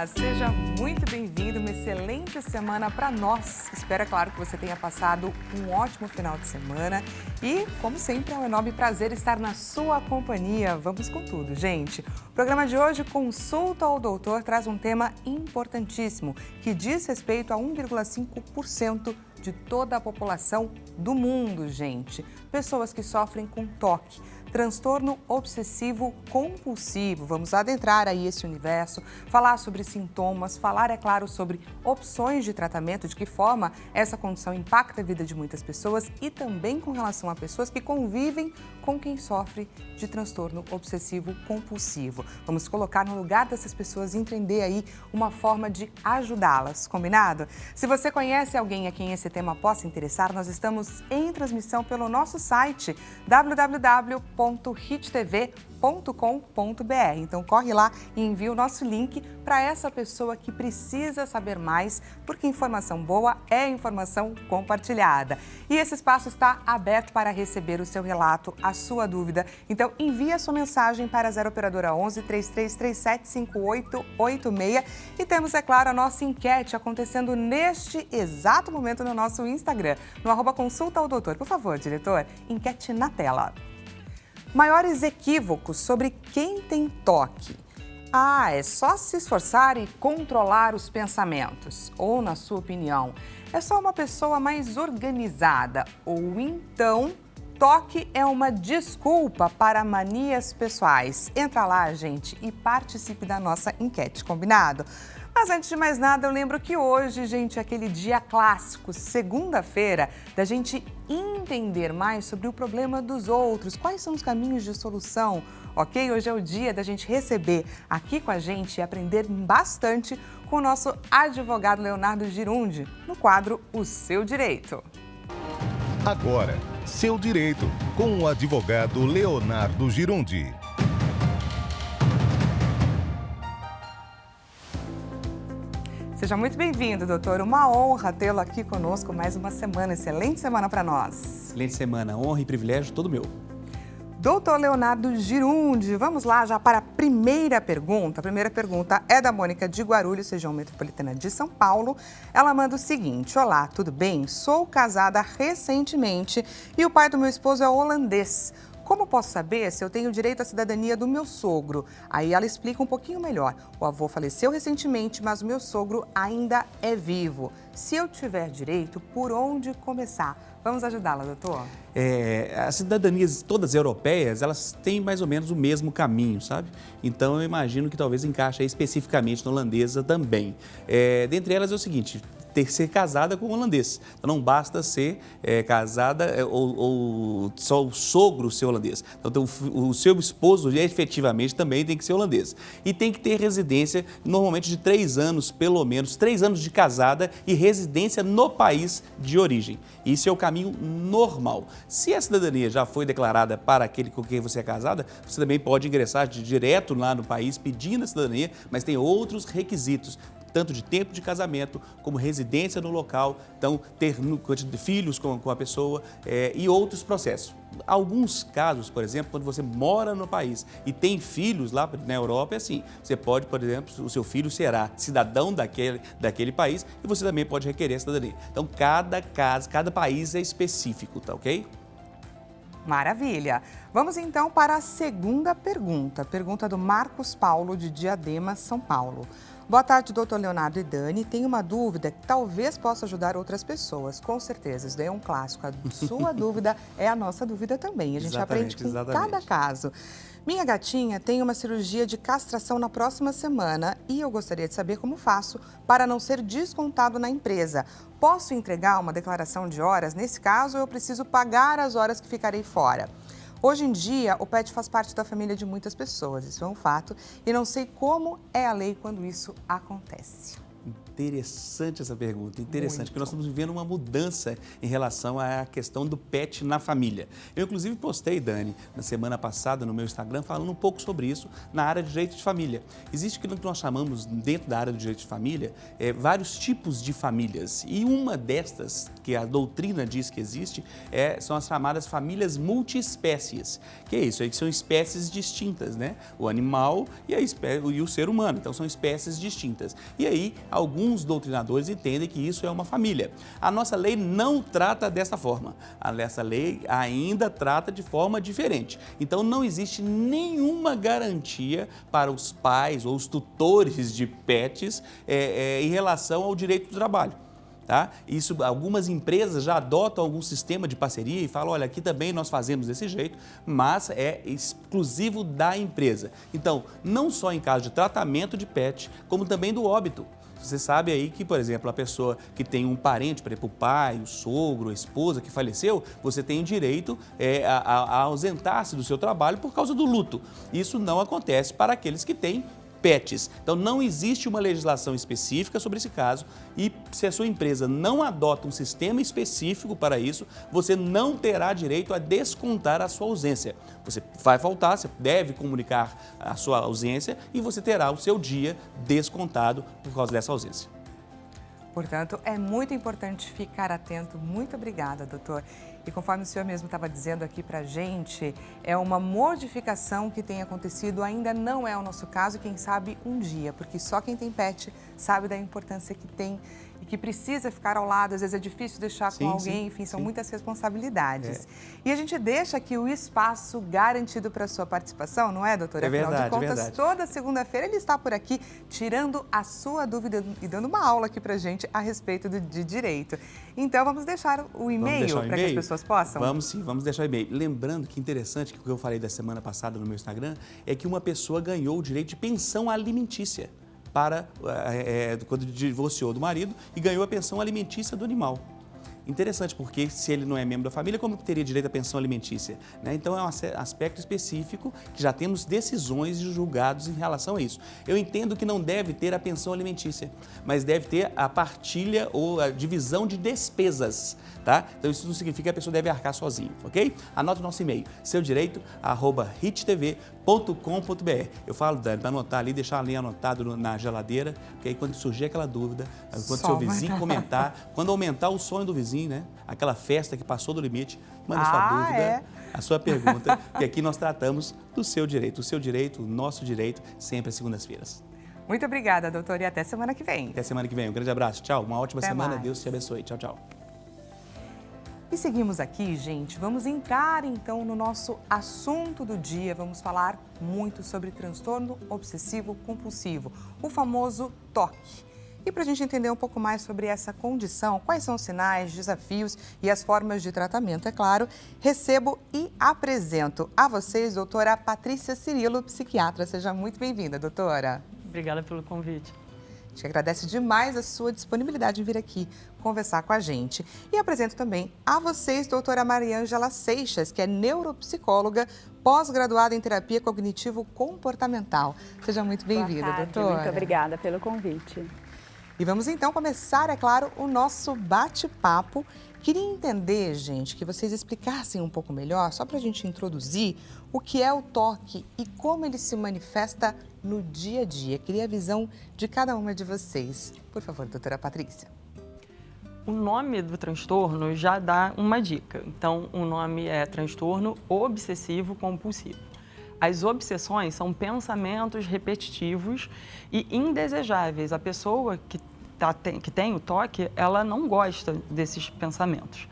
Olá, seja muito bem-vindo, uma excelente semana para nós. Espero, é claro, que você tenha passado um ótimo final de semana e, como sempre, é um enorme prazer estar na sua companhia. Vamos com tudo, gente. O programa de hoje, Consulta ao Doutor, traz um tema importantíssimo que diz respeito a 1,5% de toda a população do mundo, gente. Pessoas que sofrem com toque, transtorno obsessivo compulsivo. Vamos adentrar aí esse universo, falar sobre sintomas, falar, é claro, sobre opções de tratamento, de que forma essa condição impacta a vida de muitas pessoas e também com relação a pessoas que convivem com quem sofre de transtorno obsessivo compulsivo. Vamos colocar no lugar dessas pessoas e entender aí uma forma de ajudá-las, combinado? Se você conhece alguém a quem esse tema possa interessar, nós estamos em transmissão pelo nosso site www.hittv.com.br. Então corre lá e envia o nosso link para essa pessoa que precisa saber mais, porque informação boa é informação compartilhada. E esse espaço está aberto para receber o seu relato, a sua dúvida. Então envie a sua mensagem para a 0 operadora 11 3337 5886 e temos, é claro, a nossa enquete acontecendo neste exato momento no nosso Instagram, no @Consulta ao Doutor. Por favor, diretor, enquete na tela. Maiores equívocos sobre quem tem toque. É só se esforçar e controlar os pensamentos. Ou, na sua opinião, é só uma pessoa mais organizada. Ou então, toque é uma desculpa para manias pessoais. Entra lá, gente, e participe da nossa enquete, combinado? Mas antes de mais nada, eu lembro que hoje, gente, é aquele dia clássico, segunda-feira, da gente entender mais sobre o problema dos outros, quais são os caminhos de solução, ok? Hoje é o dia da gente receber aqui com a gente e aprender bastante com o nosso advogado Leonardo Girundi, no quadro O Seu Direito. Agora, Seu Direito, com o advogado Leonardo Girundi. Seja muito bem-vindo, doutor. Uma honra tê-lo aqui conosco mais uma semana. Excelente semana para nós. Excelente semana. Honra e privilégio todo meu. Doutor Leonardo Girundi, vamos lá já para a primeira pergunta. A primeira pergunta é da Mônica de Guarulhos, região metropolitana de São Paulo. Ela manda o seguinte: olá, tudo bem? Sou casada recentemente e o pai do meu esposo é holandês. Como posso saber se eu tenho direito à cidadania do meu sogro? Aí ela explica um pouquinho melhor. O avô faleceu recentemente, mas o meu sogro ainda é vivo. Se eu tiver direito, por onde começar? Vamos ajudá-la, doutor? As cidadanias todas europeias, elas têm mais ou menos o mesmo caminho, sabe? Então, eu imagino que talvez encaixe aí especificamente na holandesa também. Dentre elas é o seguinte: ter que ser casada com um holandês. Então, não basta ser casada ou só o sogro ser holandês. Então, o seu esposo efetivamente também tem que ser holandês. E tem que ter residência, normalmente de 3 anos, pelo menos, 3 anos de casada e residência no país de origem. Isso é o caminho normal. Se a cidadania já foi declarada para aquele com quem você é casada, você também pode ingressar direto lá no país pedindo a cidadania, mas tem outros requisitos, tanto de tempo de casamento, como residência no local, então ter filhos com a pessoa e outros processos. Alguns casos, por exemplo, quando você mora no país e tem filhos lá na Europa, é assim, você pode, por exemplo, o seu filho será cidadão daquele país e você também pode requerer a cidadania. Então, cada país é específico, tá ok? Maravilha! Vamos então para a segunda pergunta. Pergunta do Marcos Paulo, de Diadema, São Paulo. Boa tarde, doutor Leonardo e Dani. Tenho uma dúvida que talvez possa ajudar outras pessoas. Com certeza, isso daí é um clássico. A sua dúvida é a nossa dúvida também. A gente aprende com cada caso. Minha gatinha tem uma cirurgia de castração na próxima semana e eu gostaria de saber como faço para não ser descontado na empresa. Posso entregar uma declaração de horas? Nesse caso, eu preciso pagar as horas que ficarei fora. Hoje em dia, o pet faz parte da família de muitas pessoas, isso é um fato, e não sei como é a lei quando isso acontece. Interessante essa pergunta, interessante, Muito. porque nós estamos vivendo uma mudança em relação à questão do pet na família. Eu, inclusive, postei, Dani, na semana passada no meu Instagram, falando um pouco sobre isso na área de direito de família. Existe aquilo que nós chamamos, dentro da área do direito de família, vários tipos de famílias. E uma destas, que a doutrina diz que existe, são as chamadas famílias multiespécies. Que é isso? Que são espécies distintas, né? O animal e o ser humano. Então, são espécies distintas. E aí, alguns doutrinadores entendem que isso é uma família. A nossa lei não trata dessa forma. Essa lei ainda trata de forma diferente. Então, não existe nenhuma garantia para os pais ou os tutores de pets em relação ao direito do trabalho. Tá? Isso, algumas empresas já adotam algum sistema de parceria e falam, olha, aqui também nós fazemos desse jeito, mas é exclusivo da empresa. Então, não só em caso de tratamento de pet, como também do óbito. Você sabe aí que, por exemplo, a pessoa que tem um parente, por exemplo, o pai, o sogro, a esposa que faleceu, você tem direito a ausentar-se do seu trabalho por causa do luto. Isso não acontece para aqueles que têm pets. Então, não existe uma legislação específica sobre esse caso e se a sua empresa não adota um sistema específico para isso, você não terá direito a descontar a sua ausência. Você vai faltar, você deve comunicar a sua ausência e você terá o seu dia descontado por causa dessa ausência. Portanto, é muito importante ficar atento. Muito obrigada, doutor. E conforme o senhor mesmo estava dizendo aqui para a gente, é uma modificação que tem acontecido, ainda não é o nosso caso, quem sabe um dia, porque só quem tem pet sabe da importância que tem e que precisa ficar ao lado, às vezes é difícil deixar com alguém, enfim, são muitas responsabilidades. E a gente deixa aqui o espaço garantido para a sua participação, não é, doutora? Afinal de contas, verdade. toda segunda-feira ele está por aqui tirando a sua dúvida e dando uma aula aqui para a gente a respeito de direito. Então, vamos deixar o e-mail para que as pessoas possam? Vamos sim, vamos deixar o e-mail. Lembrando que interessante, que o que eu falei da semana passada no meu Instagram, é que uma pessoa ganhou o direito de pensão alimentícia quando divorciou do marido e ganhou a pensão alimentícia do animal. Interessante, porque se ele não é membro da família, como teria direito à pensão alimentícia? Né? Então, é um aspecto específico que já temos decisões de julgados em relação a isso. Eu entendo que não deve ter a pensão alimentícia, mas deve ter a partilha ou a divisão de despesas, tá? Então, isso não significa que a pessoa deve arcar sozinho, ok? Anota o nosso e-mail, seudireito@hittv.com.br. Eu falo, Dani, para anotar ali, deixar ali anotado na geladeira, porque aí quando surgir aquela dúvida, quando seu vizinho comentar, quando aumentar o sonho do vizinho, né? Aquela festa que passou do limite, manda sua dúvida, a sua pergunta, que aqui nós tratamos do seu direito. O seu direito, o nosso direito, sempre às segundas-feiras. Muito obrigada, doutor, e até semana que vem. Até semana que vem. Um grande abraço. Tchau. Uma ótima semana. Mais. Deus te abençoe. Tchau, tchau. E seguimos aqui, gente. Vamos entrar, então, no nosso assunto do dia. Vamos falar muito sobre transtorno obsessivo compulsivo, o famoso TOC. E para a gente entender um pouco mais sobre essa condição, quais são os sinais, desafios e as formas de tratamento, é claro, recebo e apresento a vocês, doutora Patrícia Cirilo, psiquiatra. Seja muito bem-vinda, doutora. Obrigada pelo convite. A gente agradece demais a sua disponibilidade em vir aqui conversar com a gente. E apresento também a vocês, doutora Mariângela Seixas, que é neuropsicóloga, pós-graduada em terapia cognitivo-comportamental. Seja muito bem-vinda, doutora. Muito obrigada pelo convite. E vamos então começar, é claro, o nosso bate-papo. Queria entender, gente, que vocês explicassem um pouco melhor, só para a gente introduzir, o que é o TOC e como ele se manifesta no dia a dia. Queria a visão de cada uma de vocês. Por favor, doutora Patrícia. O nome do transtorno já dá uma dica. Então, o nome é transtorno obsessivo compulsivo. As obsessões são pensamentos repetitivos e indesejáveis. A pessoa que tem o TOC, ela não gosta desses pensamentos.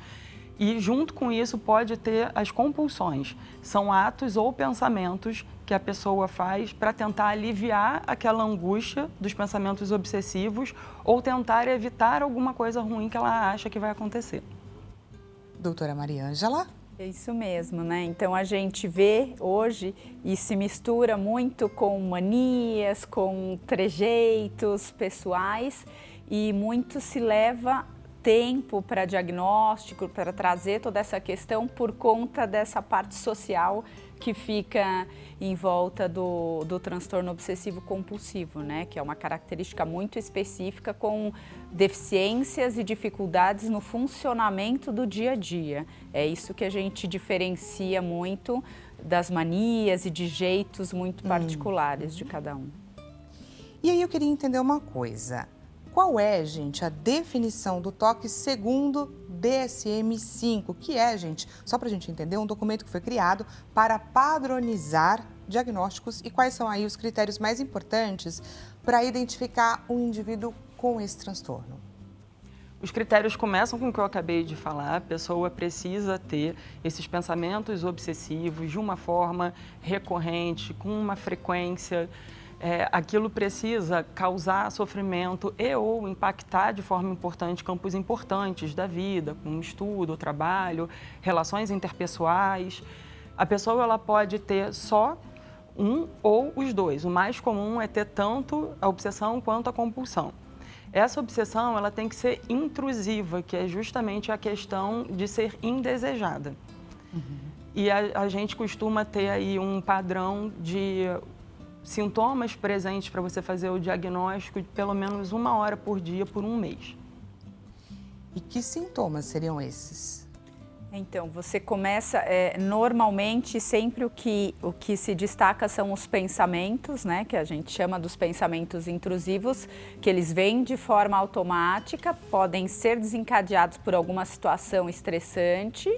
E junto com isso pode ter as compulsões. São atos ou pensamentos que a pessoa faz para tentar aliviar aquela angústia dos pensamentos obsessivos ou tentar evitar alguma coisa ruim que ela acha que vai acontecer. Doutora Mariângela. É isso mesmo, né? Então a gente vê hoje e se mistura muito com manias, com trejeitos pessoais e muito se leva tempo para diagnóstico, para trazer toda essa questão por conta dessa parte social que fica em volta do transtorno obsessivo compulsivo, né? Que é uma característica muito específica com deficiências e dificuldades no funcionamento do dia a dia. É isso que a gente diferencia muito das manias e de jeitos muito particulares de cada um. E aí eu queria entender uma coisa. Qual é, gente, a definição do TOC segundo DSM-5? Que é, gente, só para a gente entender, um documento que foi criado para padronizar diagnósticos e quais são aí os critérios mais importantes para identificar um indivíduo com esse transtorno? Os critérios começam com o que eu acabei de falar. A pessoa precisa ter esses pensamentos obsessivos de uma forma recorrente, com uma frequência. Aquilo precisa causar sofrimento e ou impactar de forma importante campos importantes da vida, como estudo, trabalho, relações interpessoais. A pessoa ela pode ter só um ou os dois. O mais comum é ter tanto a obsessão quanto a compulsão. Essa obsessão ela tem que ser intrusiva, que é justamente a questão de ser indesejada. E a gente costuma ter aí um padrão de sintomas presentes para você fazer o diagnóstico de pelo menos 1 hora por dia por 1 mês. E que sintomas seriam esses? Então, você começa, normalmente, sempre o que se destaca são os pensamentos, né? Que a gente chama dos pensamentos intrusivos, que eles vêm de forma automática, podem ser desencadeados por alguma situação estressante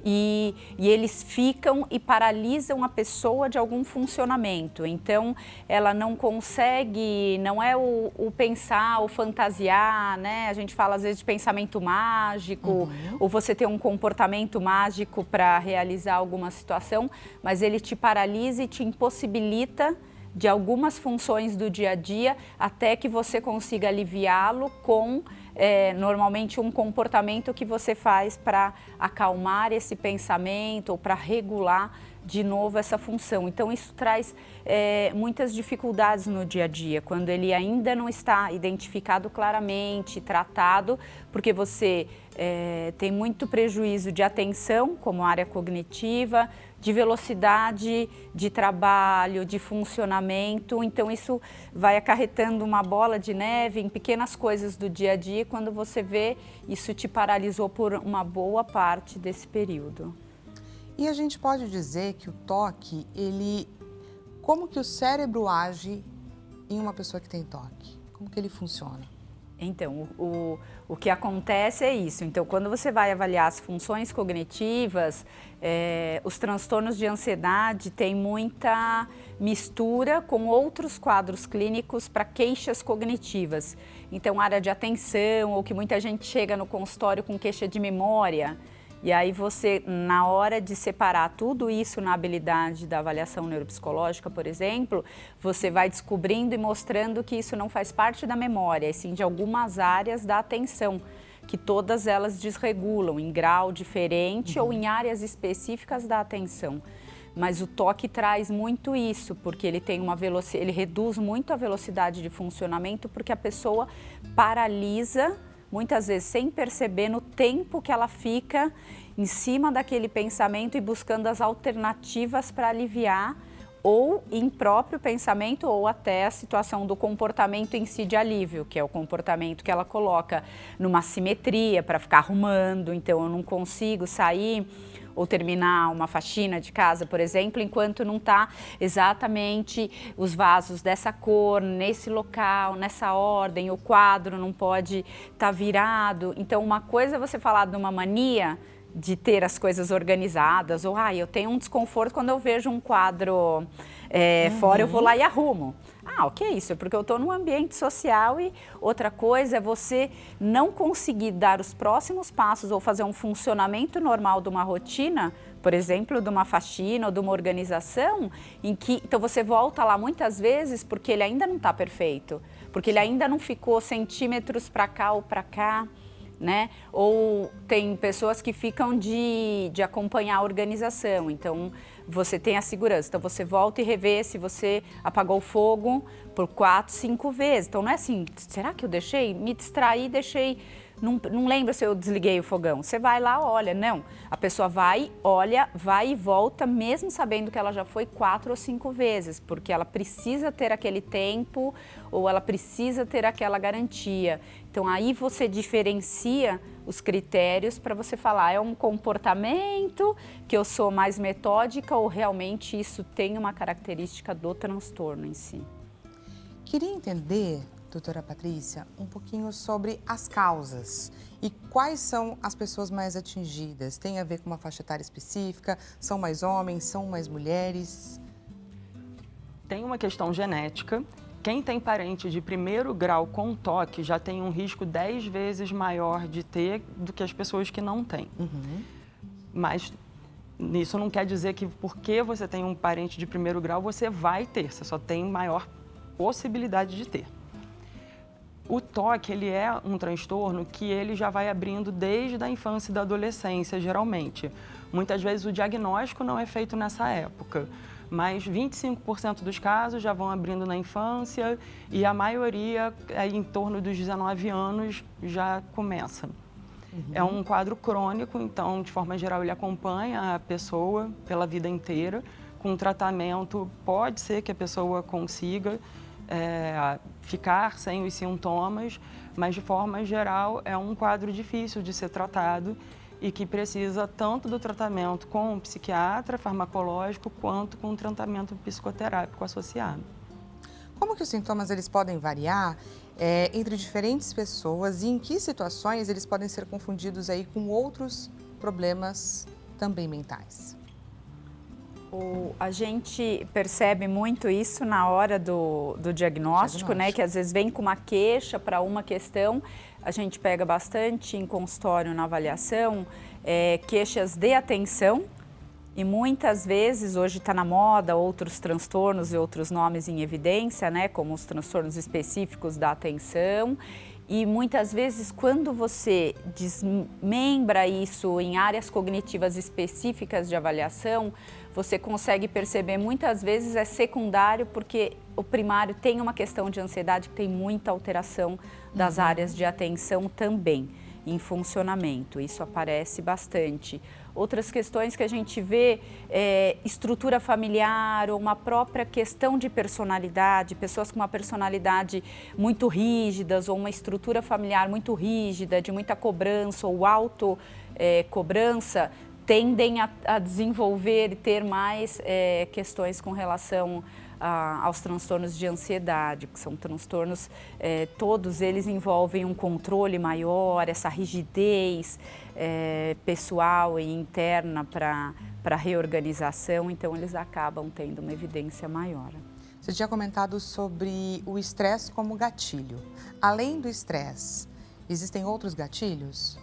e eles ficam e paralisam a pessoa de algum funcionamento. Então, ela não consegue, não é o pensar, o fantasiar, né? A gente fala às vezes de pensamento mágico, ou você ter um comportamento mágico para realizar alguma situação, mas ele te paralisa e te impossibilita de algumas funções do dia a dia até que você consiga aliviá-lo com normalmente um comportamento que você faz para acalmar esse pensamento ou para regular de novo essa função. Então isso traz muitas dificuldades no dia a dia, quando ele ainda não está identificado claramente, tratado, porque você tem muito prejuízo de atenção, como área cognitiva, de velocidade de trabalho, de funcionamento. Então isso vai acarretando uma bola de neve em pequenas coisas do dia a dia. E quando você vê, isso te paralisou por uma boa parte desse período. E a gente pode dizer que o TOC, como que o cérebro age em uma pessoa que tem TOC? Como que ele funciona? Então, o que acontece é isso. Então, quando você vai avaliar as funções cognitivas, os transtornos de ansiedade têm muita mistura com outros quadros clínicos para queixas cognitivas. Então, área de atenção, ou que muita gente chega no consultório com queixa de memória. E aí você, na hora de separar tudo isso na habilidade da avaliação neuropsicológica, por exemplo, você vai descobrindo e mostrando que isso não faz parte da memória, e sim de algumas áreas da atenção, que todas elas desregulam em grau diferente ou em áreas específicas da atenção. Mas o TOC traz muito isso, porque ele tem ele reduz muito a velocidade de funcionamento, porque a pessoa paralisa muitas vezes sem perceber no tempo que ela fica em cima daquele pensamento e buscando as alternativas para aliviar, ou em próprio pensamento, ou até a situação do comportamento em si de alívio, que é o comportamento que ela coloca numa simetria para ficar arrumando. Então eu não consigo sair ou terminar uma faxina de casa, por exemplo, enquanto não está exatamente os vasos dessa cor, nesse local, nessa ordem, o quadro não pode estar virado. Então, uma coisa é você falar de uma mania de ter as coisas organizadas, ou eu tenho um desconforto quando eu vejo um quadro fora, eu vou lá e arrumo. O que é isso? É porque eu estou num ambiente social. E outra coisa é você não conseguir dar os próximos passos ou fazer um funcionamento normal de uma rotina, por exemplo, de uma faxina ou de uma organização, então você volta lá muitas vezes porque ele ainda não está perfeito, porque ele ainda não ficou centímetros para cá ou para cá, né? Ou tem pessoas que ficam de acompanhar a organização, então você tem a segurança, então você volta e revê se você apagou o fogo por 4, 5 vezes. Então não é assim, será que eu me distraí, deixei não lembro se eu desliguei o fogão. Você vai lá, olha, não. A pessoa vai, olha, vai e volta, mesmo sabendo que ela já foi 4 ou 5 vezes, porque ela precisa ter aquele tempo ou ela precisa ter aquela garantia. Então, aí você diferencia os critérios para você falar, é um comportamento que eu sou mais metódica ou realmente isso tem uma característica do transtorno em si. Queria entender, doutora Patrícia, um pouquinho sobre as causas e quais são as pessoas mais atingidas. Tem a ver com uma faixa etária específica? São mais homens, são mais mulheres? Tem uma questão genética. Quem tem parente de primeiro grau com TOC já tem um risco 10 vezes maior de ter do que as pessoas que não têm. Mas isso não quer dizer que porque você tem um parente de primeiro grau, você vai ter. Você só tem maior possibilidade de ter. O TOC, ele é um transtorno que ele já vai abrindo desde a infância e da adolescência, geralmente. Muitas vezes o diagnóstico não é feito nessa época, mas 25% dos casos já vão abrindo na infância e a maioria, em torno dos 19 anos, já começa. É um quadro crônico, então, de forma geral, ele acompanha a pessoa pela vida inteira. Com tratamento, pode ser que a pessoa consiga ficar sem os sintomas, mas de forma geral é um quadro difícil de ser tratado e que precisa tanto do tratamento com um psiquiatra, farmacológico, quanto com um tratamento psicoterápico associado. Como que os sintomas eles podem variar entre diferentes pessoas e em que situações eles podem ser confundidos aí com outros problemas também mentais? A gente percebe muito isso na hora do diagnóstico, né? Que às vezes vem com uma queixa para uma questão. A gente pega bastante em consultório na avaliação, queixas de atenção. E muitas vezes, hoje está na moda, outros transtornos e outros nomes em evidência, né? Como os transtornos específicos da atenção. E muitas vezes, quando você desmembra isso em áreas cognitivas específicas de avaliação, você consegue perceber, muitas vezes é secundário, porque o primário tem uma questão de ansiedade que tem muita alteração das áreas de atenção também, em funcionamento. Isso aparece bastante. Outras questões que a gente vê é estrutura familiar ou uma própria questão de personalidade, pessoas com uma personalidade muito rígidas ou uma estrutura familiar muito rígida, de muita cobrança ou auto-cobrança, tendem a desenvolver e ter mais questões com relação aos transtornos de ansiedade, que são transtornos, todos eles envolvem um controle maior, essa rigidez pessoal e interna para reorganização, então eles acabam tendo uma evidência maior. Você tinha comentado sobre o estresse como gatilho. Além do estresse, existem outros gatilhos?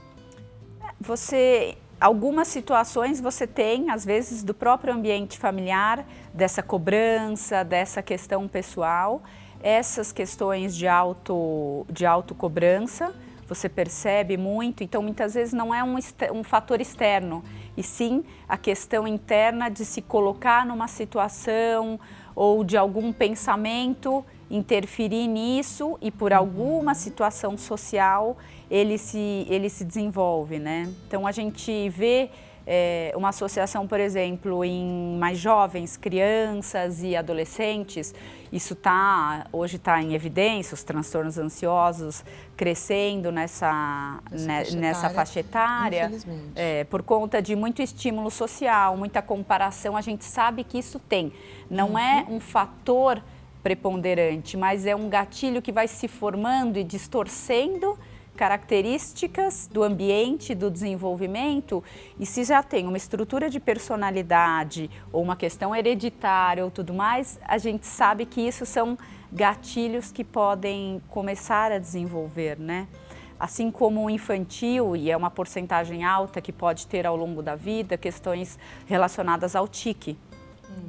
Algumas situações você tem, às vezes, do próprio ambiente familiar, dessa cobrança, dessa questão pessoal, essas questões de autocobrança, você percebe muito, então muitas vezes não é um fator externo, e sim a questão interna de se colocar numa situação ou de algum pensamento interferir nisso e por alguma situação social ele se desenvolve, né? Então a gente vê uma associação, por exemplo, em mais jovens, crianças e adolescentes, isso hoje está em evidência, os transtornos ansiosos crescendo nessa faixa etária, por conta de muito estímulo social, muita comparação, a gente sabe que isso tem. Não é um fator preponderante, mas é um gatilho que vai se formando e distorcendo características do ambiente, do desenvolvimento, e se já tem uma estrutura de personalidade ou uma questão hereditária ou tudo mais, a gente sabe que isso são gatilhos que podem começar a desenvolver, né? Assim como o infantil, e é uma porcentagem alta que pode ter ao longo da vida, questões relacionadas ao tique,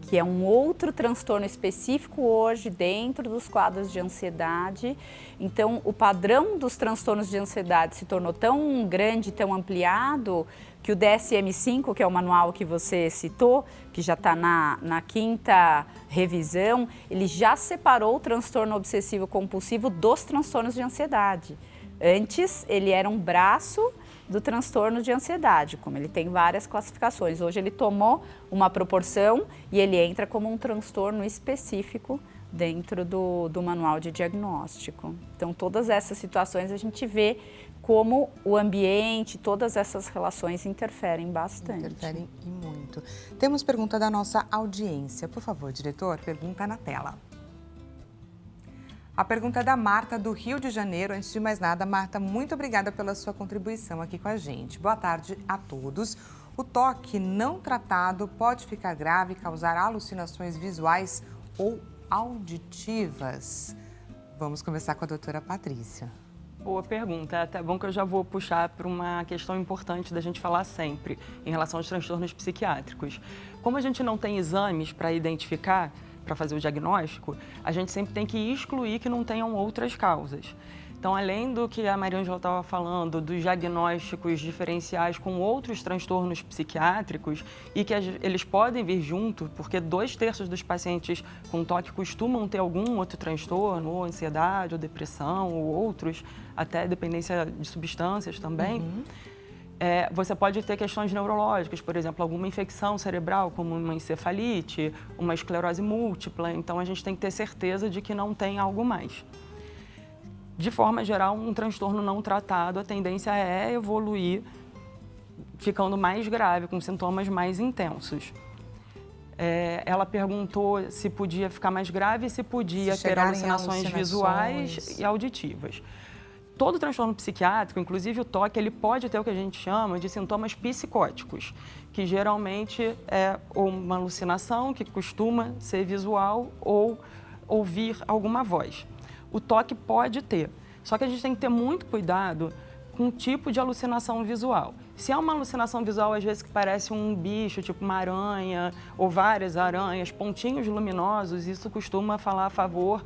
que é um outro transtorno específico hoje dentro dos quadros de ansiedade. Então, o padrão dos transtornos de ansiedade se tornou tão grande, tão ampliado, que o DSM-5, que é o manual que você citou, que já está na 5ª revisão, ele já separou o transtorno obsessivo compulsivo dos transtornos de ansiedade. Antes, ele era um braço do transtorno de ansiedade, como ele tem várias classificações. Hoje ele tomou uma proporção e ele entra como um transtorno específico dentro do manual de diagnóstico. Então, todas essas situações a gente vê como o ambiente, todas essas relações interferem bastante. Interferem e muito. Temos pergunta da nossa audiência. Por favor, diretor, pergunta na tela. A pergunta é da Marta, do Rio de Janeiro. Antes de mais nada, Marta, muito obrigada pela sua contribuição aqui com a gente. Boa tarde a todos. O toque não tratado pode ficar grave e causar alucinações visuais ou auditivas? Vamos começar com a doutora Patrícia. Boa pergunta. É até bom que eu já vou puxar para uma questão importante da gente falar sempre em relação aos transtornos psiquiátricos. Como a gente não tem exames para identificar, para fazer o diagnóstico, a gente sempre tem que excluir que não tenham outras causas. Então, além do que a Mariângela estava falando, dos diagnósticos diferenciais com outros transtornos psiquiátricos e que eles podem vir junto, porque 2/3 dos pacientes com toque costumam ter algum outro transtorno, ou ansiedade, ou depressão, ou outros, até dependência de substâncias também. Você pode ter questões neurológicas, por exemplo, alguma infecção cerebral, como uma encefalite, uma esclerose múltipla. Então, a gente tem que ter certeza de que não tem algo mais. De forma geral, um transtorno não tratado, a tendência é evoluir ficando mais grave, com sintomas mais intensos. Ela perguntou se podia ficar mais grave e se podia ter alucinações visuais e auditivas. Todo transtorno psiquiátrico, inclusive o toque, ele pode ter o que a gente chama de sintomas psicóticos, que geralmente é uma alucinação que costuma ser visual ou ouvir alguma voz. O toque pode ter, só que a gente tem que ter muito cuidado com o tipo de alucinação visual. Se é uma alucinação visual, às vezes, que parece um bicho, tipo uma aranha, ou várias aranhas, pontinhos luminosos, isso costuma falar a favor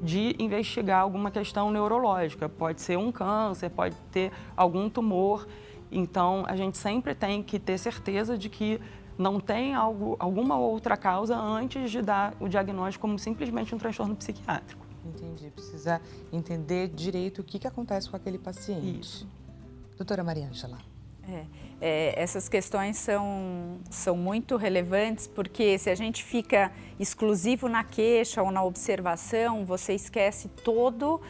de investigar alguma questão neurológica. Pode ser um câncer, pode ter algum tumor. Então, a gente sempre tem que ter certeza de que não tem alguma outra causa antes de dar o diagnóstico como simplesmente um transtorno psiquiátrico. Entendi. Precisa entender direito o que acontece com aquele paciente. Isso. Doutora Mariângela. Essas questões são muito relevantes, porque se a gente fica exclusivo na queixa ou na observação, você esquece todo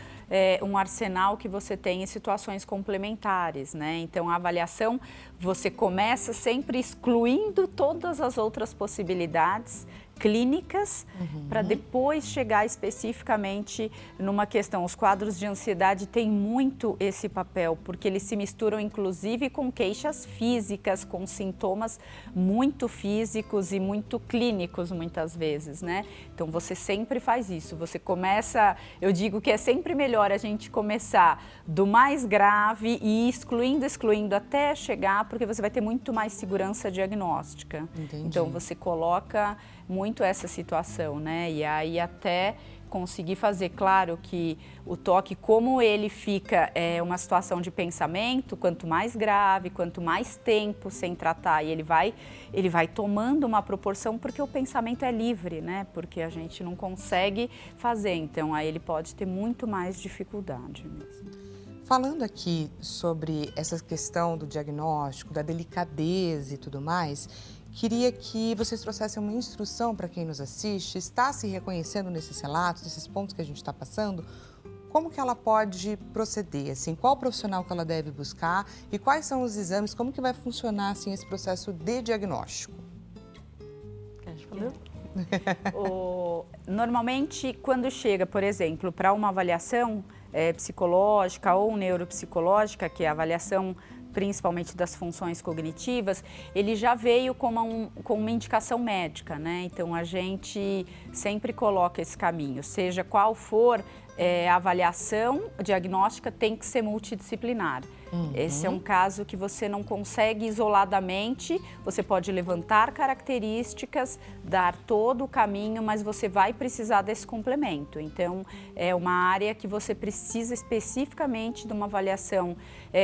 um arsenal que você tem em situações complementares, né? Então, a avaliação, você começa sempre excluindo todas as outras possibilidades clínicas, para depois chegar especificamente numa questão. Os quadros de ansiedade têm muito esse papel, porque eles se misturam inclusive com queixas físicas, com sintomas muito físicos e muito clínicos muitas vezes, né? Então você sempre faz isso, você começa, eu digo que é sempre melhor a gente começar do mais grave e excluindo até chegar, porque você vai ter muito mais segurança diagnóstica. Entendi. Então você coloca muito essa situação, né? E aí até conseguir fazer claro que o toque, como ele fica uma situação de pensamento, quanto mais grave, quanto mais tempo sem tratar, e ele vai tomando uma proporção, porque o pensamento é livre, né? Porque a gente não consegue fazer, então aí ele pode ter muito mais dificuldade mesmo. Falando aqui sobre essa questão do diagnóstico, da delicadeza e tudo mais, queria que vocês trouxessem uma instrução para quem nos assiste, está se reconhecendo nesses relatos, nesses pontos que a gente está passando, como que ela pode proceder, assim, qual profissional que ela deve buscar e quais são os exames, como que vai funcionar assim, esse processo de diagnóstico? Quer responder? Normalmente, quando chega, por exemplo, para uma avaliação psicológica ou neuropsicológica, que é a avaliação principalmente das funções cognitivas, ele já veio com uma indicação médica, né? Então, a gente sempre coloca esse caminho, seja qual for a avaliação diagnóstica, tem que ser multidisciplinar. Esse é um caso que você não consegue isoladamente, você pode levantar características, dar todo o caminho, mas você vai precisar desse complemento. Então, é uma área que você precisa especificamente de uma avaliação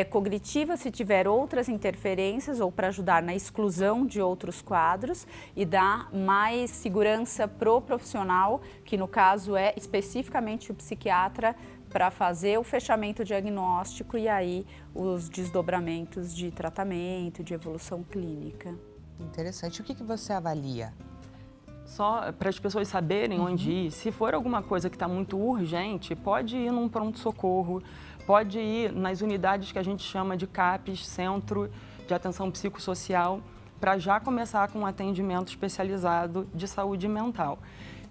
cognitiva, se tiver outras interferências, ou para ajudar na exclusão de outros quadros e dar mais segurança pro profissional, que no caso é especificamente o psiquiatra. psiquiatra para fazer o fechamento diagnóstico e aí os desdobramentos de tratamento, de evolução clínica. Interessante. O que você avalia? Só para as pessoas saberem onde ir, se for alguma coisa que está muito urgente, pode ir num pronto-socorro, pode ir nas unidades que a gente chama de CAPs, Centro de Atenção Psicossocial, para já começar com um atendimento especializado de saúde mental.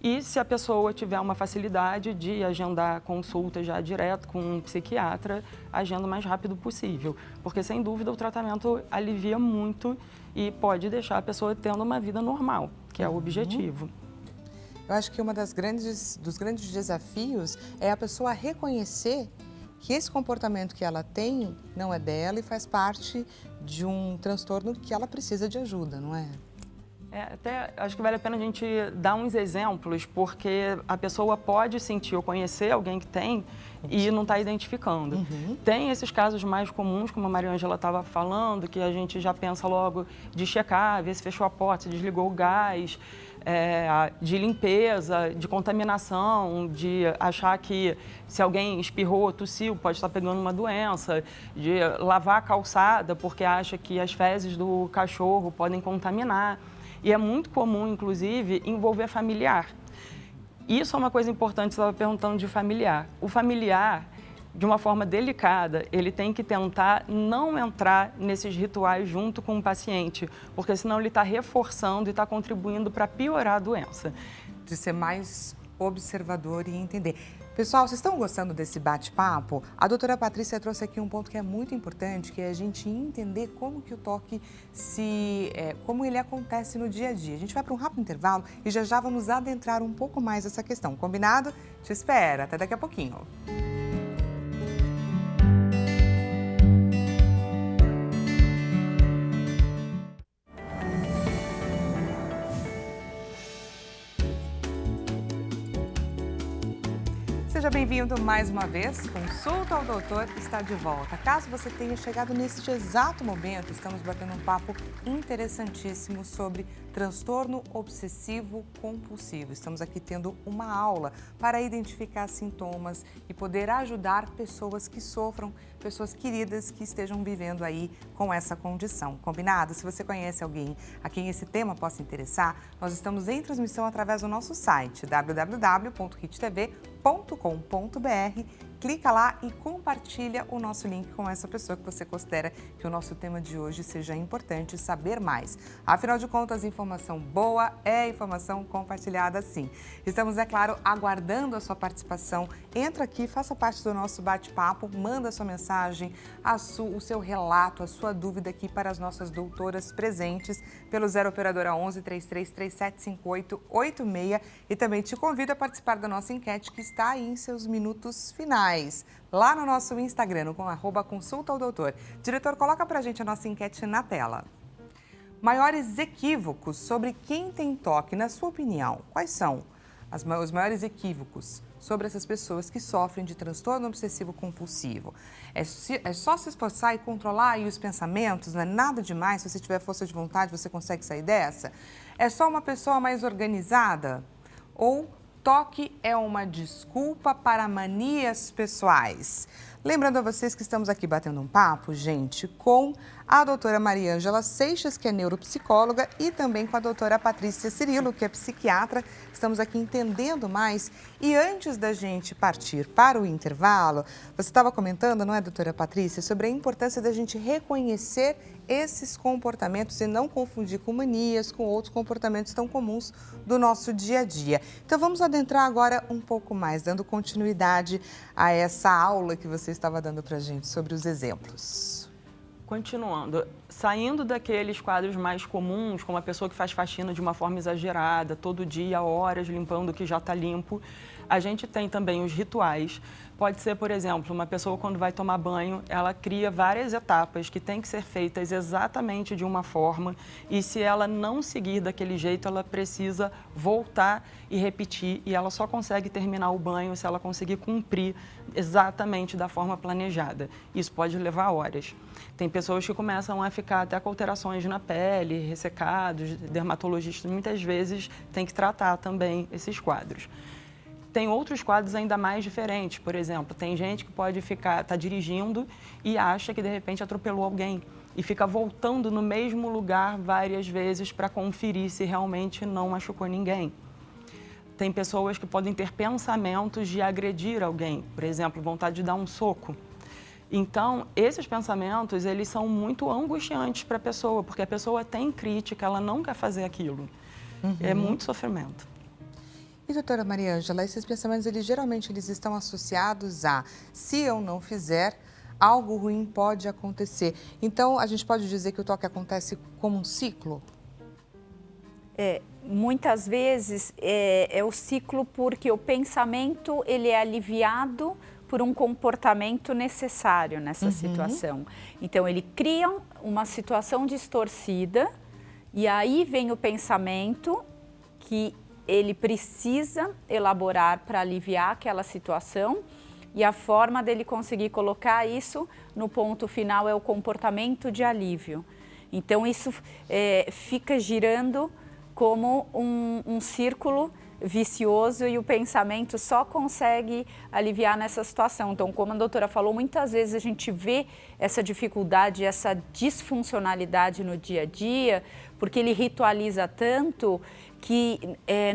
E se a pessoa tiver uma facilidade de agendar consulta já direto com um psiquiatra, agenda o mais rápido possível. Porque, sem dúvida, o tratamento alivia muito e pode deixar a pessoa tendo uma vida normal, que é o objetivo. Eu acho que dos grandes desafios é a pessoa reconhecer que esse comportamento que ela tem não é dela e faz parte de um transtorno que ela precisa de ajuda, não é? Até acho que vale a pena a gente dar uns exemplos, porque a pessoa pode sentir ou conhecer alguém que tem e não está identificando. Tem esses casos mais comuns, como a Maria Ângela estava falando, que a gente já pensa logo de checar, ver se fechou a porta, se desligou o gás, de limpeza, de contaminação, de achar que se alguém espirrou, tossiu, pode estar pegando uma doença, de lavar a calçada porque acha que as fezes do cachorro podem contaminar. E é muito comum, inclusive, envolver familiar. Isso é uma coisa importante, você estava perguntando de familiar. O familiar, de uma forma delicada, ele tem que tentar não entrar nesses rituais junto com o paciente, porque senão ele está reforçando e está contribuindo para piorar a doença. De ser mais observador e entender. Pessoal, vocês estão gostando desse bate-papo? A doutora Patrícia trouxe aqui um ponto que é muito importante, que é a gente entender como que o toque como ele acontece no dia a dia. A gente vai para um rápido intervalo e já vamos adentrar um pouco mais nessa questão. Combinado? Te espero. Até daqui a pouquinho. Seja bem-vindo mais uma vez. Consulta ao Doutor está de volta. Caso você tenha chegado neste exato momento, estamos batendo um papo interessantíssimo sobre transtorno obsessivo compulsivo. Estamos aqui tendo uma aula para identificar sintomas e poder ajudar pessoas que sofram, pessoas queridas que estejam vivendo aí com essa condição. Combinado? Se você conhece alguém a quem esse tema possa interessar, nós estamos em transmissão através do nosso site www.hittv.com.br. Clica lá e compartilha o nosso link com essa pessoa que você considera que o nosso tema de hoje seja importante saber mais. Afinal de contas, informação boa é informação compartilhada sim. Estamos, é claro, aguardando a sua participação. Entra aqui, faça parte do nosso bate-papo, manda a sua mensagem, o seu relato, a sua dúvida aqui para as nossas doutoras presentes pelo 0 operadora 11 3337 5886 e também te convido a participar da nossa enquete que está aí em seus minutos finais. Lá no nosso Instagram, com @consultaodoutor. Diretor, coloca pra gente a nossa enquete na tela. Maiores equívocos sobre quem tem toque, na sua opinião, quais são os maiores equívocos sobre essas pessoas que sofrem de transtorno obsessivo compulsivo? É só se esforçar e controlar aí os pensamentos, não é nada demais, se você tiver força de vontade você consegue sair dessa? É só uma pessoa mais organizada? Ou toque é uma desculpa para manias pessoais? Lembrando a vocês que estamos aqui batendo um papo, gente, com a doutora Maria Ângela Seixas, que é neuropsicóloga, e também com a doutora Patrícia Cirilo, que é psiquiatra. Estamos aqui entendendo mais. E antes da gente partir para o intervalo, você estava comentando, não é, doutora Patrícia, sobre a importância da gente reconhecer esses comportamentos e não confundir com manias, com outros comportamentos tão comuns do nosso dia a dia. Então vamos adentrar agora um pouco mais, dando continuidade a essa aula que você estava dando para a gente sobre os exemplos. Continuando, saindo daqueles quadros mais comuns, como a pessoa que faz faxina de uma forma exagerada, todo dia, horas, limpando o que já está limpo, a gente tem também os rituais. Pode ser, por exemplo, uma pessoa quando vai tomar banho, ela cria várias etapas que têm que ser feitas exatamente de uma forma e se ela não seguir daquele jeito, ela precisa voltar e repetir e ela só consegue terminar o banho se ela conseguir cumprir exatamente da forma planejada. Isso pode levar horas. Tem pessoas que começam a ficar até com alterações na pele, ressecados, dermatologistas muitas vezes têm que tratar também esses quadros. tem outros quadros ainda mais diferentes. Por exemplo, tem gente que pode tá dirigindo e acha que de repente atropelou alguém e fica voltando no mesmo lugar várias vezes para conferir se realmente não machucou ninguém. Tem pessoas que podem ter pensamentos de agredir alguém, por exemplo, vontade de dar um soco. Então, esses pensamentos, eles são muito angustiantes para a pessoa, porque a pessoa tem crítica, ela não quer fazer aquilo. É muito sofrimento. E, doutora Maria Ângela, esses pensamentos, geralmente eles estão associados a, se eu não fizer, algo ruim pode acontecer. Então, a gente pode dizer que o toque acontece como um ciclo? Muitas vezes é o ciclo porque o pensamento ele é aliviado por um comportamento necessário nessa situação. Então, ele cria uma situação distorcida e aí vem o pensamento que ele precisa elaborar para aliviar aquela situação e a forma dele conseguir colocar isso no ponto final é o comportamento de alívio. Então, isso fica girando como um círculo vicioso e o pensamento só consegue aliviar nessa situação. Então, como a doutora falou, muitas vezes a gente vê essa dificuldade, essa disfuncionalidade no dia a dia, porque ele ritualiza tanto que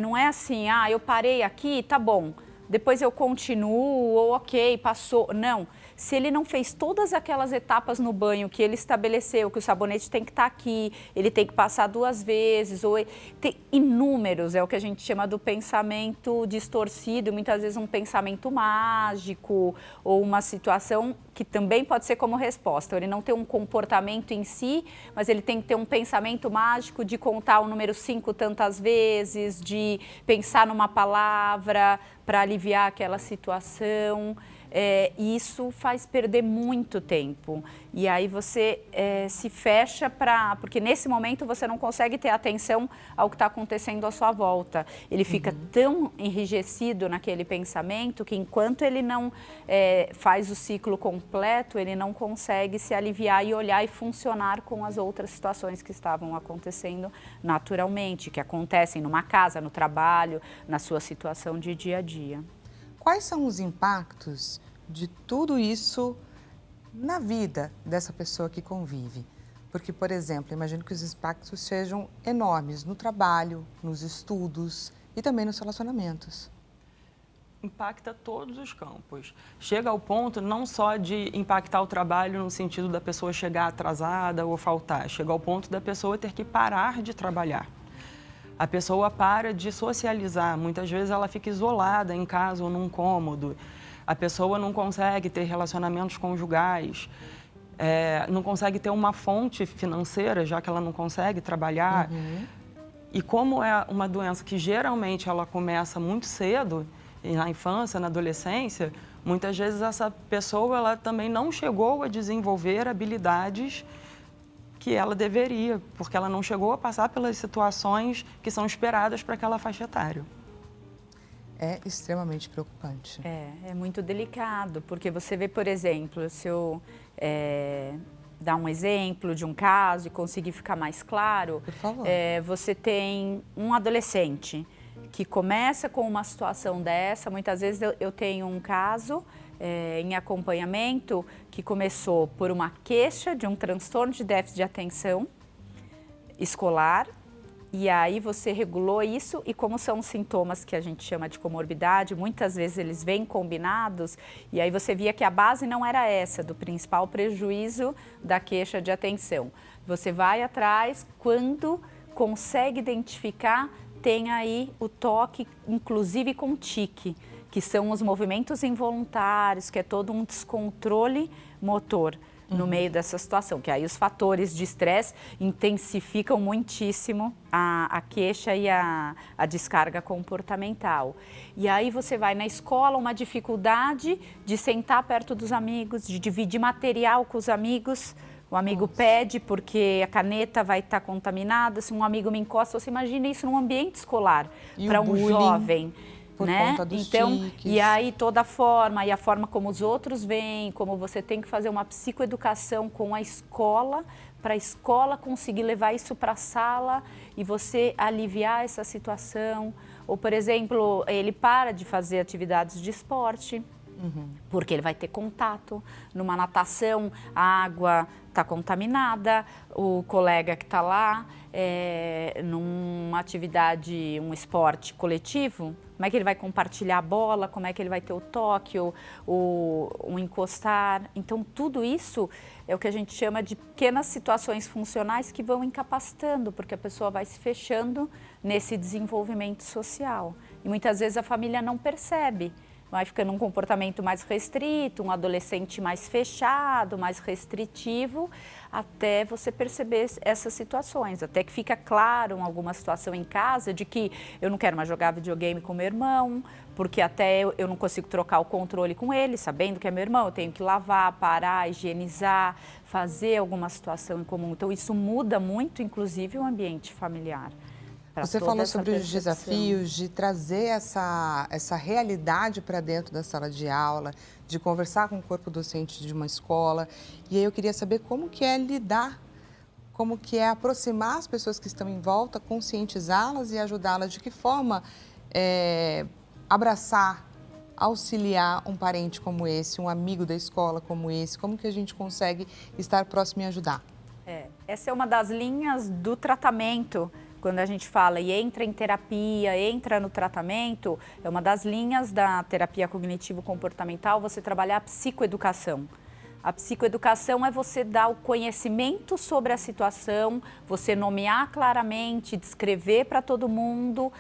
não é assim, eu parei aqui, tá bom, depois eu continuo, ou ok, passou. Não. Se ele não fez todas aquelas etapas no banho que ele estabeleceu, que o sabonete tem que estar aqui, ele tem que passar 2 vezes, ou tem inúmeros, é o que a gente chama do pensamento distorcido, muitas vezes um pensamento mágico, ou uma situação que também pode ser como resposta. Ele não tem um comportamento em si, mas ele tem que ter um pensamento mágico de contar o número 5 tantas vezes, de pensar numa palavra para aliviar aquela situação. Isso faz perder muito tempo e aí você se fecha porque nesse momento você não consegue ter atenção ao que está acontecendo à sua volta. Ele fica tão enrijecido naquele pensamento que enquanto ele não faz o ciclo completo, ele não consegue se aliviar e olhar e funcionar com as outras situações que estavam acontecendo naturalmente, que acontecem numa casa, no trabalho, na sua situação de dia a dia. Quais são os impactos de tudo isso na vida dessa pessoa que convive? Porque, por exemplo, imagino que os impactos sejam enormes no trabalho, nos estudos e também nos relacionamentos. Impacta todos os campos. Chega ao ponto não só de impactar o trabalho no sentido da pessoa chegar atrasada ou faltar, chega ao ponto da pessoa ter que parar de trabalhar. A pessoa para de socializar, muitas vezes ela fica isolada em casa ou num cômodo. A pessoa não consegue ter relacionamentos conjugais, não consegue ter uma fonte financeira, já que ela não consegue trabalhar. E como é uma doença que geralmente ela começa muito cedo, na infância, na adolescência, muitas vezes essa pessoa ela também não chegou a desenvolver habilidades que ela deveria, porque ela não chegou a passar pelas situações que são esperadas para aquela faixa etária. É extremamente preocupante. É muito delicado, porque você vê, por exemplo, se eu dar um exemplo de um caso e conseguir ficar mais claro, por favor. Você tem um adolescente que começa com uma situação dessa, muitas vezes eu tenho um caso em acompanhamento que começou por uma queixa de um transtorno de déficit de atenção escolar e aí você regulou isso e como são sintomas que a gente chama de comorbidade, muitas vezes eles vêm combinados e aí você via que a base não era essa, do principal prejuízo da queixa de atenção. Você vai atrás, quando consegue identificar, tem aí o toque, inclusive com tique, que são os movimentos involuntários, que é todo um descontrole motor no meio dessa situação, que aí os fatores de estresse intensificam muitíssimo a queixa e a descarga comportamental. E aí você vai na escola, uma dificuldade de sentar perto dos amigos, de dividir material com os amigos. O amigo pede porque a caneta vai estar contaminada, se um amigo me encosta, você imagina isso num ambiente escolar, para um jovem. Por conta dos tiques. E aí toda a forma, e a forma como os outros veem, como você tem que fazer uma psicoeducação com a escola, para a escola conseguir levar isso para a sala e você aliviar essa situação. Ou, por exemplo, ele para de fazer atividades de esporte, porque ele vai ter contato. Numa natação, a água está contaminada, o colega que está lá, numa atividade, um esporte coletivo, como é que ele vai compartilhar a bola, como é que ele vai ter o toque, o encostar. Então, tudo isso é o que a gente chama de pequenas situações funcionais que vão incapacitando, porque a pessoa vai se fechando nesse desenvolvimento social. E muitas vezes a família não percebe. Vai ficando um comportamento mais restrito, um adolescente mais fechado, mais restritivo, até você perceber essas situações. Até que fica claro em alguma situação em casa de que eu não quero mais jogar videogame com meu irmão, porque até eu não consigo trocar o controle com ele, sabendo que é meu irmão, eu tenho que lavar, parar, higienizar, fazer alguma situação em comum. Então isso muda muito, inclusive, o ambiente familiar. Você falou sobre os desafios de trazer essa realidade para dentro da sala de aula, de conversar com o corpo docente de uma escola. E aí eu queria saber como que é lidar, como que é aproximar as pessoas que estão em volta, conscientizá-las e ajudá-las. De que forma abraçar, auxiliar um parente como esse, um amigo da escola como esse? Como que a gente consegue estar próximo e ajudar? Essa é uma das linhas do tratamento. Quando a gente fala e entra em terapia, entra no tratamento, é uma das linhas da terapia cognitivo-comportamental você trabalhar a psicoeducação. A psicoeducação é você dar o conhecimento sobre a situação, você nomear claramente, descrever para todo mundo,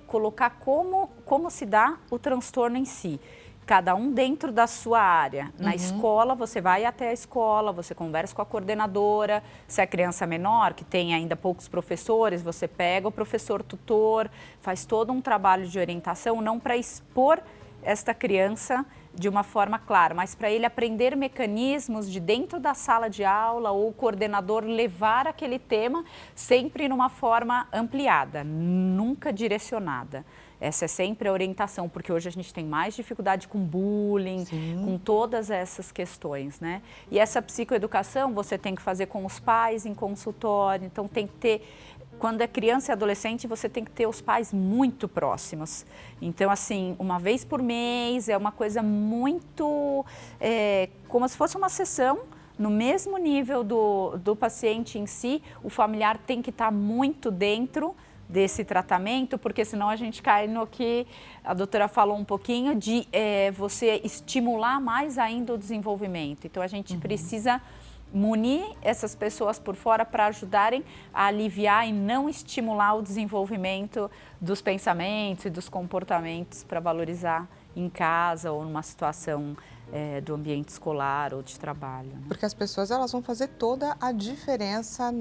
colocar como se dá o transtorno em si. Cada um dentro da sua área. Na escola, você vai até a escola, você conversa com a coordenadora. Se é criança menor, que tem ainda poucos professores, você pega o professor tutor, faz todo um trabalho de orientação, não para expor esta criança de uma forma clara, mas para ele aprender mecanismos de dentro da sala de aula ou o coordenador levar aquele tema sempre numa forma ampliada, nunca direcionada. Essa é sempre a orientação, porque hoje a gente tem mais dificuldade com bullying, com todas essas questões, né? E essa psicoeducação você tem que fazer com os pais em consultório, então tem que ter... Quando é criança e adolescente, você tem que ter os pais muito próximos. Então, assim, uma vez por mês é uma coisa muito... como se fosse uma sessão, no mesmo nível do paciente em si, o familiar tem que estar muito dentro desse tratamento, porque senão a gente cai no que a doutora falou um pouquinho, de você estimular mais ainda o desenvolvimento. Então, a gente precisa munir essas pessoas por fora para ajudarem a aliviar e não estimular o desenvolvimento dos pensamentos e dos comportamentos para valorizar em casa ou numa situação do ambiente escolar ou de trabalho. Porque as pessoas elas vão fazer toda a diferença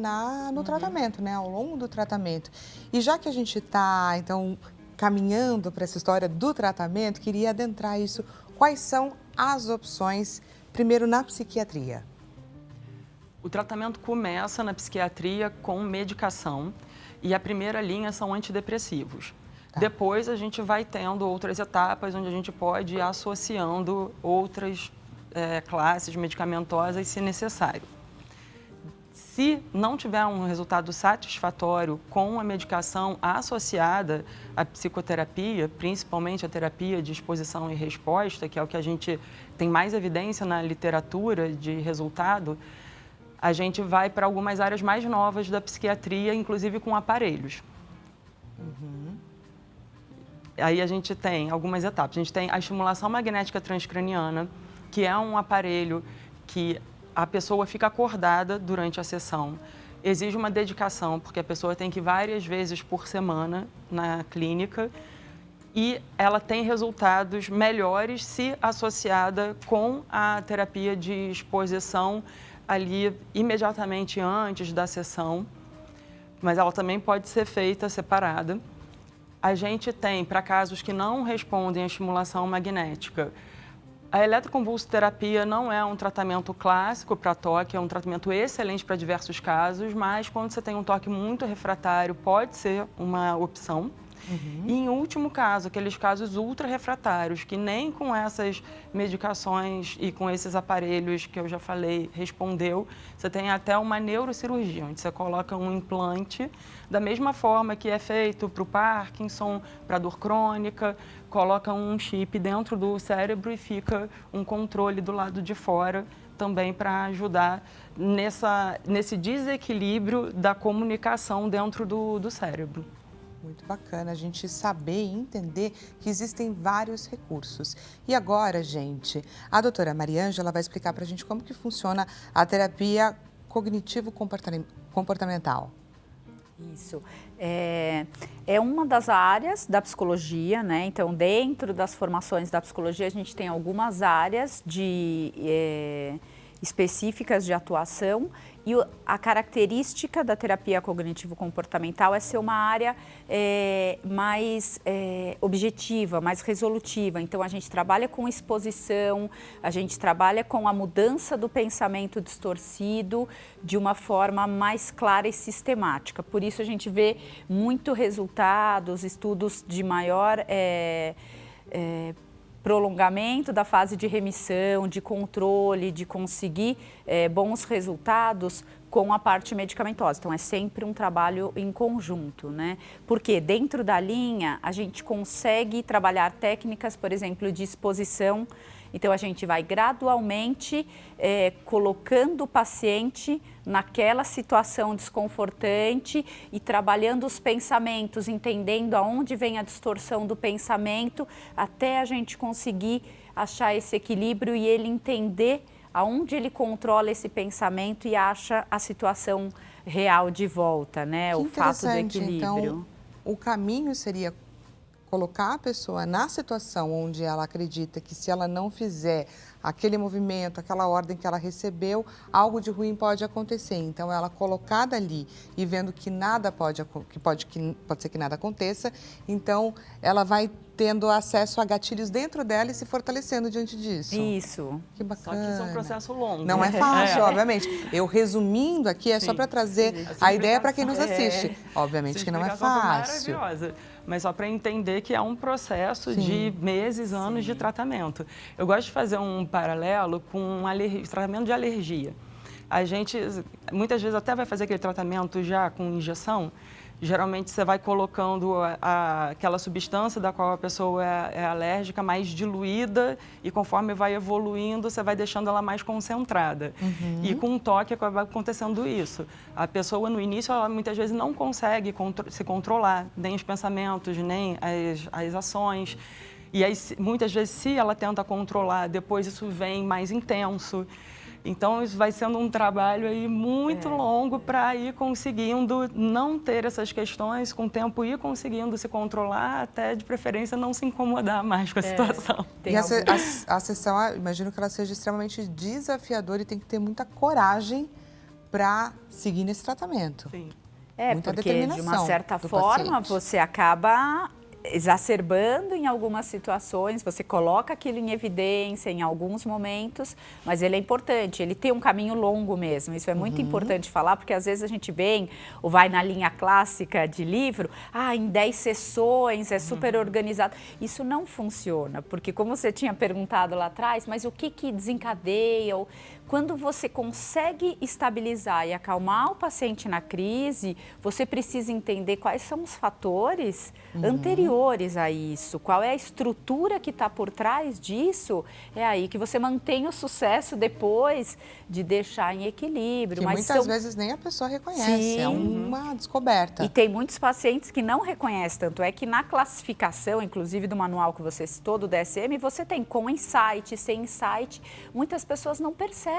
no tratamento, né? Ao longo do tratamento. E já que a gente está, então, caminhando para essa história do tratamento, queria adentrar isso. Quais são as opções, primeiro, na psiquiatria? O tratamento começa na psiquiatria com medicação e a primeira linha são antidepressivos. Depois a gente vai tendo outras etapas onde a gente pode ir associando outras classes medicamentosas se necessário. Se não tiver um resultado satisfatório com a medicação associada à psicoterapia, principalmente a terapia de exposição e resposta, que é o que a gente tem mais evidência na literatura de resultado, a gente vai para algumas áreas mais novas da psiquiatria, inclusive com aparelhos. Aí a gente tem algumas etapas. A gente tem a estimulação magnética transcraniana, que é um aparelho que a pessoa fica acordada durante a sessão. Exige uma dedicação, porque a pessoa tem que ir várias vezes por semana na clínica e ela tem resultados melhores se associada com a terapia de exposição ali imediatamente antes da sessão, mas ela também pode ser feita separada. A gente tem, para casos que não respondem à estimulação magnética, a eletroconvulsoterapia não é um tratamento clássico para toque, é um tratamento excelente para diversos casos, mas quando você tem um toque muito refratário, pode ser uma opção. E, em último caso, aqueles casos ultra refratários, que nem com essas medicações e com esses aparelhos que eu já falei respondeu, você tem até uma neurocirurgia, onde você coloca um implante, da mesma forma que é feito para o Parkinson, para a dor crônica, coloca um chip dentro do cérebro e fica um controle do lado de fora, também para ajudar nesse desequilíbrio da comunicação dentro do cérebro. Muito bacana a gente saber e entender que existem vários recursos. E agora, gente, a doutora Mariângela vai explicar para a gente como que funciona a terapia cognitivo-comportamental. Isso. É uma das áreas da psicologia, né? Então, dentro das formações da psicologia, a gente tem algumas áreas específicas de atuação e a característica da terapia cognitivo-comportamental é ser uma área mais objetiva, mais resolutiva. Então, a gente trabalha com exposição, a gente trabalha com a mudança do pensamento distorcido de uma forma mais clara e sistemática. Por isso, a gente vê muito resultados, estudos de maior prolongamento da fase de remissão, de controle, de conseguir bons resultados com a parte medicamentosa. Então, é sempre um trabalho em conjunto, né? Porque dentro da linha, a gente consegue trabalhar técnicas, por exemplo, de exposição. Então, a gente vai gradualmente colocando o paciente naquela situação desconfortante e trabalhando os pensamentos, entendendo aonde vem a distorção do pensamento, até a gente conseguir achar esse equilíbrio e ele entender aonde ele controla esse pensamento e acha a situação real de volta, né? Que o fato do equilíbrio. Então, o caminho seria colocar a pessoa na situação onde ela acredita que se ela não fizer aquele movimento, aquela ordem que ela recebeu, algo de ruim pode acontecer. Então, ela colocada ali e vendo que nada pode ser que nada aconteça, então ela vai tendo acesso a gatilhos dentro dela e se fortalecendo diante disso. Isso. Que bacana. Só que isso é um processo longo. Não é fácil, obviamente. Eu resumindo aqui é só para trazer a ideia para quem nos assiste. Obviamente que não é fácil. Maravilhosa. Mas só para entender que é um processo de meses, anos de tratamento. Eu gosto de fazer um paralelo com tratamento de alergia. A gente, muitas vezes, até vai fazer aquele tratamento já com injeção. Geralmente, você vai colocando aquela substância da qual a pessoa é alérgica mais diluída e conforme vai evoluindo, você vai deixando ela mais concentrada. E com um toque acaba acontecendo isso. A pessoa, no início, ela muitas vezes não consegue se controlar, nem os pensamentos, nem as ações. E aí, muitas vezes, se ela tenta controlar, depois isso vem mais intenso. Então, isso vai sendo um trabalho aí muito longo para ir conseguindo não ter essas questões, com o tempo ir conseguindo se controlar, até de preferência não se incomodar mais com a situação. E a sessão, imagino que ela seja extremamente desafiadora e tem que ter muita coragem para seguir nesse tratamento. Sim. Muita porque determinação de uma certa do forma paciente. você acaba exacerbando em algumas situações, você coloca aquilo em evidência em alguns momentos, mas ele é importante, ele tem um caminho longo mesmo, isso é muito importante falar, porque às vezes a gente vem ou vai na linha clássica de livro, em 10 sessões, é super organizado. Isso não funciona, porque como você tinha perguntado lá atrás, mas o que desencadeia? Quando você consegue estabilizar e acalmar o paciente na crise, você precisa entender quais são os fatores anteriores a isso, qual é a estrutura que está por trás disso, é aí que você mantém o sucesso depois de deixar em equilíbrio. Que mas muitas vezes nem a pessoa reconhece, é uma descoberta. E tem muitos pacientes que não reconhecem, tanto é que na classificação, inclusive do manual que você citou, do DSM, você tem com insight, sem insight, muitas pessoas não percebem.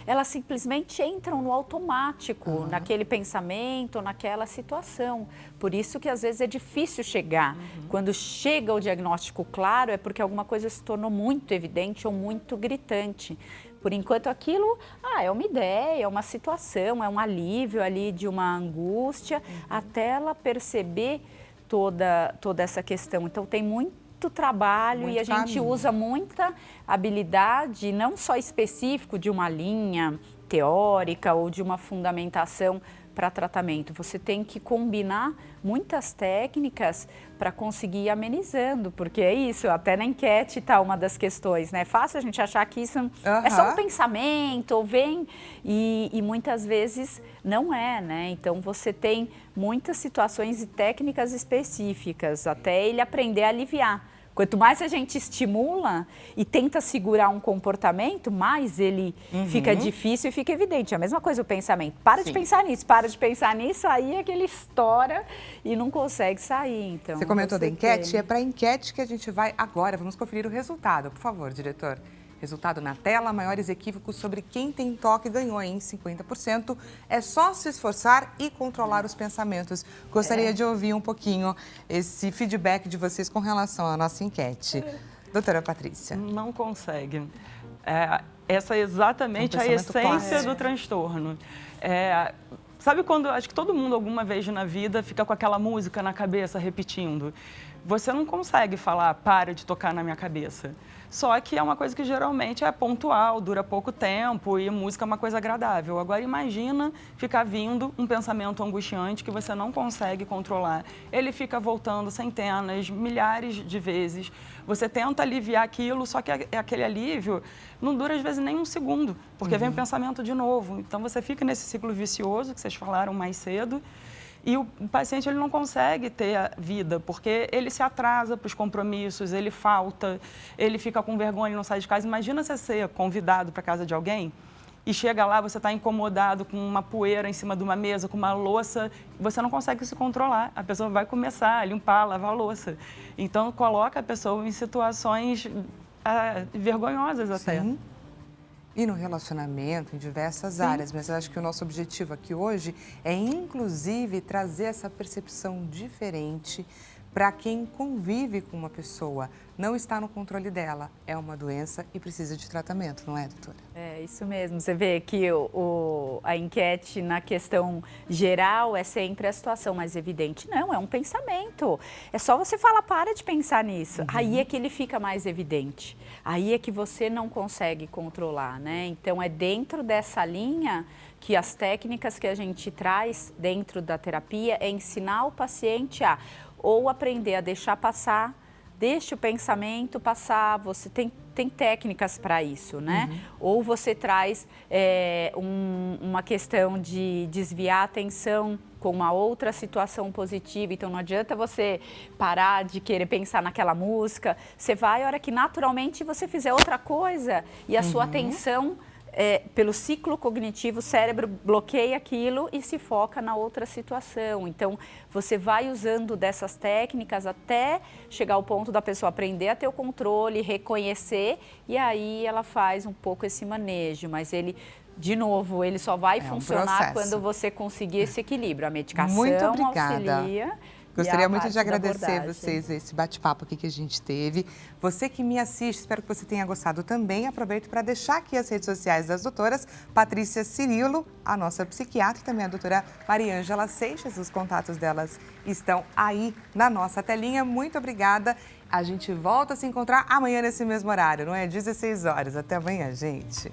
Elas simplesmente entram no automático, naquele pensamento, naquela situação. Por isso que às vezes é difícil chegar. Quando chega o diagnóstico claro, é porque alguma coisa se tornou muito evidente ou muito gritante. Por enquanto aquilo é uma ideia, é uma situação, é um alívio ali de uma angústia, até ela perceber toda essa questão. Então tem muito trabalho e a gente usa muita habilidade, não só específico de uma linha teórica ou de uma fundamentação para tratamento. Você tem que combinar muitas técnicas para conseguir ir amenizando, porque é isso, até na enquete está uma das questões, né? É fácil a gente achar que isso é só um pensamento, ou vem, e muitas vezes não é, né? Então você tem muitas situações e técnicas específicas, até ele aprender a aliviar. Quanto mais a gente estimula e tenta segurar um comportamento, mais ele fica difícil e fica evidente. A mesma coisa o pensamento. Para de pensar nisso, para de pensar nisso, aí é que ele estoura e não consegue sair. Então, você comentou da enquete, é para a enquete que a gente vai agora. Vamos conferir o resultado. Por favor, diretor. Resultado na tela, maiores equívocos sobre quem tem toque ganhou em 50%. É só se esforçar e controlar os pensamentos. Gostaria de ouvir um pouquinho esse feedback de vocês com relação à nossa enquete. Doutora Patrícia. Não consegue. Essa é exatamente a essência do transtorno. Sabe quando, acho que todo mundo alguma vez na vida fica com aquela música na cabeça repetindo? Você não consegue falar, para de tocar na minha cabeça. Só que é uma coisa que geralmente é pontual, dura pouco tempo e música é uma coisa agradável. Agora imagina ficar vindo um pensamento angustiante que você não consegue controlar. Ele fica voltando centenas, milhares de vezes. Você tenta aliviar aquilo, só que aquele alívio não dura às vezes nem um segundo, porque vem o pensamento de novo. Então você fica nesse ciclo vicioso que vocês falaram mais cedo. E o paciente ele não consegue ter a vida, porque ele se atrasa para os compromissos, ele falta, ele fica com vergonha, ele não sai de casa. Imagina você ser convidado para a casa de alguém e chega lá, você está incomodado com uma poeira em cima de uma mesa, com uma louça, você não consegue se controlar. A pessoa vai começar a limpar, lavar a louça. Então, coloca a pessoa em situações vergonhosas até. Sim. E no relacionamento, em diversas áreas, mas eu acho que o nosso objetivo aqui hoje é, inclusive, trazer essa percepção diferente para quem convive com uma pessoa. Não está no controle dela, é uma doença e precisa de tratamento, não é, doutora? É isso mesmo, você vê que a enquete na questão geral é sempre a situação mais evidente. Não, é um pensamento. É só você falar, para de pensar nisso. Aí é que ele fica mais evidente. Aí é que você não consegue controlar, né? Então é dentro dessa linha que as técnicas que a gente traz dentro da terapia é ensinar o paciente a ou aprender a deixar passar, deixe o pensamento passar, você tem técnicas para isso, né? Ou você traz uma questão de desviar a atenção com uma outra situação positiva, então não adianta você parar de querer pensar naquela música, você vai a hora que naturalmente você fizer outra coisa e a sua atenção... pelo ciclo cognitivo, o cérebro bloqueia aquilo e se foca na outra situação. Então, você vai usando dessas técnicas até chegar ao ponto da pessoa aprender a ter o controle, reconhecer, e aí ela faz um pouco esse manejo. Mas ele, de novo, ele só vai funcionar quando você conseguir esse equilíbrio. A medicação Muito obrigada. auxilia. Gostaria muito de agradecer vocês esse bate-papo aqui que a gente teve. Você que me assiste, espero que você tenha gostado também. Aproveito para deixar aqui as redes sociais das doutoras Patrícia Cirilo, a nossa psiquiatra, e também a doutora Mariângela Seixas. Os contatos delas estão aí na nossa telinha. Muito obrigada. A gente volta a se encontrar amanhã nesse mesmo horário, não é? 16 horas. Até amanhã, gente.